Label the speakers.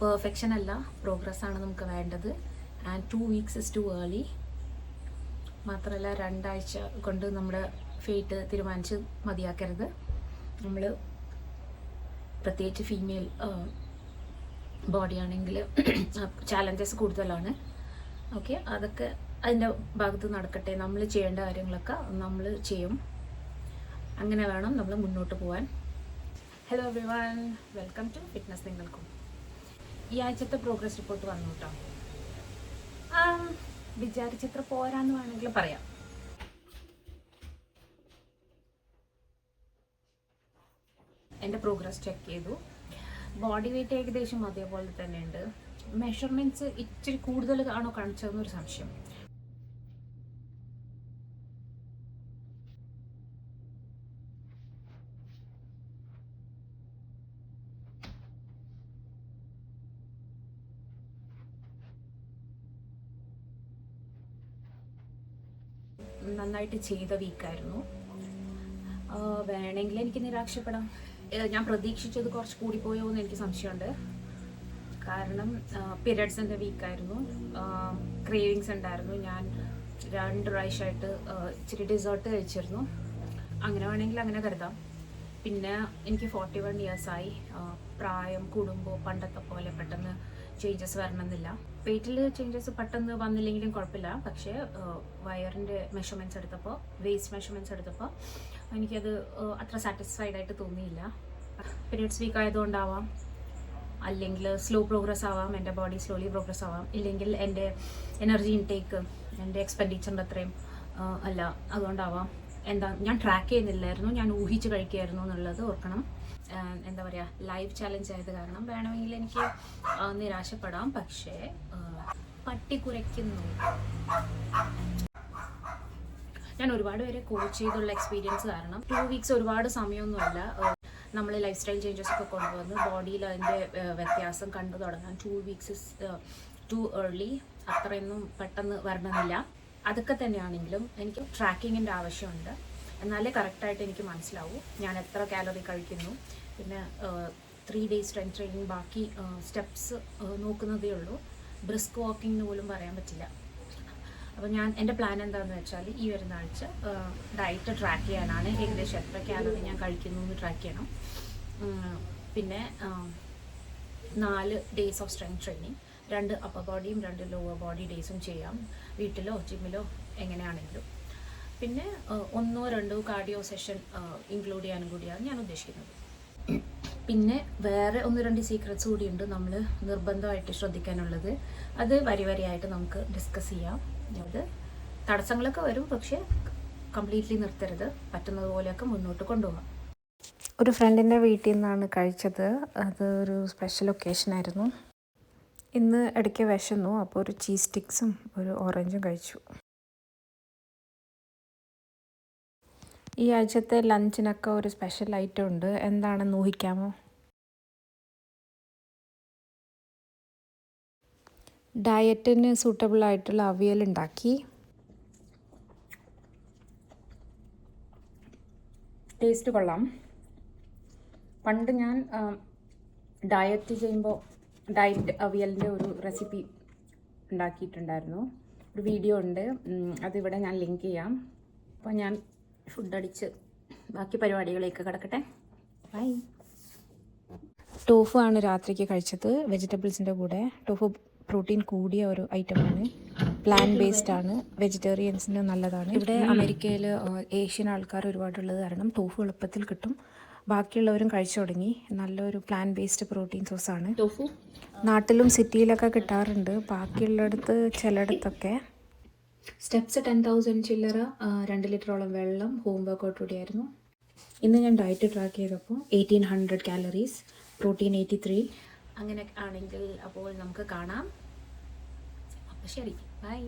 Speaker 1: Perfection അല്ല, progress ആണ് നമുക്ക് വേണ്ടത്. And 2 weeks is too early. മാത്രമല്ല 2 ആഴ്ച കൊണ്ട് നമ്മുടെ ഫേറ്റ് തീരുമാനിച്ച് മതിയാക്കരുത്. നമ്മൾ പ്രത്യേകിച്ച് ഫീമെയിൽ ബോഡി ആണെങ്കിൽ ചാലഞ്ചസ് കൂടുതലാണ്. ഓക്കെ, അതൊക്കെ അതിൻ്റെ ഭാഗത്ത് നടക്കട്ടെ. നമ്മൾ ചെയ്യേണ്ട കാര്യങ്ങളൊക്കെ നമ്മൾ ചെയ്യും. അങ്ങനെ വേണം നമ്മൾ മുന്നോട്ട് പോകാൻ. Hello everyone, welcome to fitness നിങ്ങൾക്കും. ഈ ആഴ്ചത്തെ പ്രോഗ്രസ് റിപ്പോർട്ട് വന്നു കേട്ടോ. വിചാരിച്ചത്ര പോരാന്ന് വേണമെങ്കിൽ പറയാം. എൻ്റെ പ്രോഗ്രസ് ചെക്ക് ചെയ്തു. ബോഡി വെയിറ്റ് ഏകദേശം അതേപോലെ തന്നെ ഉണ്ട്. മെഷർമെൻറ്റ്സ് ഇച്ചിരി കൂടുതൽ ആണോ കാണിച്ചതെന്നൊരു സംശയം. നന്നായിട്ട് ചെയ്ത വീക്കായിരുന്നു. വേണമെങ്കിൽ എനിക്ക് നിരാശപ്പെടാം. ഞാൻ പ്രതീക്ഷിച്ചത് കുറച്ച് കൂടിപ്പോയോ എന്ന് എനിക്ക് സംശയമുണ്ട്. കാരണം പീരിയഡ്സിൻ്റെ വീക്കായിരുന്നു, ക്രേവിങ്സ് ഉണ്ടായിരുന്നു. ഞാൻ 2 പ്രാവശ്യമായിട്ട് ഇച്ചിരി ഡെസേർട്ട് കഴിച്ചിരുന്നു. അങ്ങനെ വേണമെങ്കിൽ അങ്ങനെ കരുതാം. പിന്നെ എനിക്ക് 41 years ആയി. പ്രായം കൂടുമ്പോൾ പണ്ടത്തെ പോലെ പെട്ടെന്ന് ചേഞ്ചസ് വരണമെന്നില്ല. വെയിറ്റിൽ ചേഞ്ചസ് പെട്ടെന്ന് വന്നില്ലെങ്കിലും കുഴപ്പമില്ല. പക്ഷേ വയറിൻ്റെ മെഷർമെൻറ്റ്സ് എടുത്തപ്പോൾ, വേസ്റ്റ് മെഷർമെൻറ്റ്സ് എടുത്തപ്പോൾ എനിക്കത് അത്ര സാറ്റിസ്ഫൈഡ് ആയിട്ട് തോന്നിയില്ല. പീരിയഡ്സ് വീക്ക് ആയതുകൊണ്ടാവാം, അല്ലെങ്കിൽ സ്ലോ പ്രോഗ്രസ് ആവാം, എൻ്റെ ബോഡി സ്ലോലി പ്രോഗ്രസ് ആവാം, ഇല്ലെങ്കിൽ എൻ്റെ എനർജി ഇൻടേക്ക് എൻ്റെ എക്സ്പെൻഡിച്ചറിൻ്റെ അത്രയും അല്ല, അതുകൊണ്ടാവാം. ഞാൻ ട്രാക്ക് ചെയ്യുന്നില്ലായിരുന്നു, ഞാൻ ഊഹിച്ച് കഴിക്കുമായിരുന്നു എന്നുള്ളത് ഓർക്കണം. എന്താ പറയുക, ലൈവ് ചാലഞ്ച് ആയത് കാരണം വേണമെങ്കിൽ എനിക്ക് നിരാശപ്പെടാം. പക്ഷേ പട്ടി കുരയ്ക്കുന്നു. ഞാൻ ഒരുപാട് പേരെ കോച്ച് ചെയ്തുള്ള എക്സ്പീരിയൻസ് കാരണം 2 weeks ഒരുപാട് സമയമൊന്നുമല്ല. നമ്മൾ ലൈഫ് സ്റ്റൈൽ ചേഞ്ചസ് ഒക്കെ കൊണ്ടുവന്ന് ബോഡിയിൽ അതിൻ്റെ വ്യത്യാസം കണ്ടു തുടങ്ങാൻ 2 weeks is too early. അത്രയൊന്നും പെട്ടെന്ന് വരണമെന്നില്ല. അതൊക്കെ തന്നെയാണെങ്കിലും എനിക്ക് ട്രാക്കിങ്ങിൻ്റെ ആവശ്യമുണ്ട്. എന്നാലേ കറക്റ്റായിട്ട് എനിക്ക് മനസ്സിലാവൂ ഞാൻ എത്ര കാലറി കഴിക്കുന്നു. പിന്നെ 3 days സ്ട്രെങ്ത് ട്രെയിനിങ്, ബാക്കി സ്റ്റെപ്സ് നോക്കുന്നതേ ഉള്ളൂ. ബ്രിസ്ക് വാക്കിംഗ് എന്ന് പോലും പറയാൻ പറ്റില്ല. അപ്പോൾ എൻ്റെ പ്ലാൻ എന്താണെന്ന് വെച്ചാൽ ഈ വരുന്ന ആഴ്ച ഡയറ്റ് ട്രാക്ക് ചെയ്യാനാണ്. ഏകദേശം എത്ര കാലറി ഞാൻ കഴിക്കുന്നു എന്ന് ട്രാക്ക് ചെയ്യണം. പിന്നെ 4 days of strength training, 2 upper ബോഡിയും 2 ലോവർ ബോഡി ഡേയ്സും ചെയ്യാം, വീട്ടിലോ ജിമ്മിലോ എങ്ങനെയാണെങ്കിലും. പിന്നെ 1-2 കാർഡിയോ സെഷൻ ഇൻക്ലൂഡ് ചെയ്യാനും കൂടിയാണ് ഞാൻ ഉദ്ദേശിക്കുന്നത്. പിന്നെ വേറെ 1-2 സീക്രറ്റ്സ് കൂടിയുണ്ട് നമ്മൾ നിർബന്ധമായിട്ട് ശ്രദ്ധിക്കാനുള്ളത്. അത് വരിയായിട്ട് നമുക്ക് ഡിസ്കസ് ചെയ്യാം. അത് തടസ്സങ്ങളൊക്കെ വരും, പക്ഷേ കംപ്ലീറ്റ്ലി നിർത്തരുത്. പറ്റുന്നത് പോലെയൊക്കെ മുന്നോട്ട് കൊണ്ടുപോകാം.
Speaker 2: ഒരു ഫ്രണ്ടിൻ്റെ വീട്ടിൽ നിന്നാണ് കഴിച്ചത്. അത് ഒരു സ്പെഷ്യൽ ഒക്കേഷനായിരുന്നു. ഇന്ന് ഇടയ്ക്ക് വിശന്നു, അപ്പോൾ ഒരു ചീസ് സ്റ്റിക്സും ഒരു ഓറഞ്ചും കഴിച്ചു. ഈ ആഴ്ചത്തെ ലഞ്ചിനൊക്കെ ഒരു സ്പെഷ്യൽ ഐറ്റം ഉണ്ട്. എന്താണെന്ന് ഊഹിക്കാമോ? ഡയറ്റിന് സൂട്ടബിൾ ആയിട്ടുള്ള അവിയൽ ഉണ്ടാക്കി.
Speaker 1: ടേസ്റ്റ് കൊള്ളാം. പണ്ട് ഞാൻ ഡയറ്റ് ചെയ്യുമ്പോൾ ഡയറ്റ് അവിയലിൻ്റെ ഒരു റെസിപ്പി ഉണ്ടാക്കിയിട്ടുണ്ടായിരുന്നു. ഒരു വീഡിയോ ഉണ്ട്, അതിവിടെ ഞാൻ ലിങ്ക് ചെയ്യാം. അപ്പോൾ ഞാൻ ഫുഡ് അടിച്ച് ബാക്കി പരിപാടികളേക്ക് കിടക്കട്ടെ. ബൈ.
Speaker 2: ടോഫു ആണ് രാത്രിക്ക് കഴിച്ചത്, വെജിറ്റബിൾസിൻ്റെ കൂടെ. ടോഫു പ്രോട്ടീൻ കൂടിയ ഒരു ഐറ്റമാണ്, പ്ലാൻ ബേസ്ഡ് ആണ്, വെജിറ്റേറിയൻസിന് നല്ലതാണ്. ഇവിടെ അമേരിക്കയിൽ ഏഷ്യൻ ആൾക്കാർ ഒരുപാടുള്ളത് കാരണം ടോഫു എളുപ്പത്തിൽ കിട്ടും. ബാക്കിയുള്ളവരും കഴിച്ചു തുടങ്ങി. നല്ലൊരു പ്ലാൻ ബേസ്ഡ് പ്രോട്ടീൻ സോഴ്സാണ്.
Speaker 1: ടോഫു
Speaker 2: നാട്ടിലും സിറ്റിയിലൊക്കെ കിട്ടാറുണ്ട്, ബാക്കിയുള്ളിടത്ത് ചിലയിടത്തൊക്കെ.
Speaker 1: സ്റ്റെപ്സ് 10,000 ചില്ലറ, 2 ലിറ്ററോളം വെള്ളം, ഹോം വർക്കൗട്ട് കൂടിയായിരുന്നു.
Speaker 2: ഇന്ന് ഞാൻ ഡയറ്റ് ട്രാക്ക് ചെയ്തപ്പോൾ 1800 കാലറീസ്, പ്രോട്ടീൻ 83.
Speaker 1: അങ്ങനെ ആണെങ്കിൽ അപ്പോൾ നമുക്ക് കാണാം. അപ്പോൾ ശരി, ബൈ.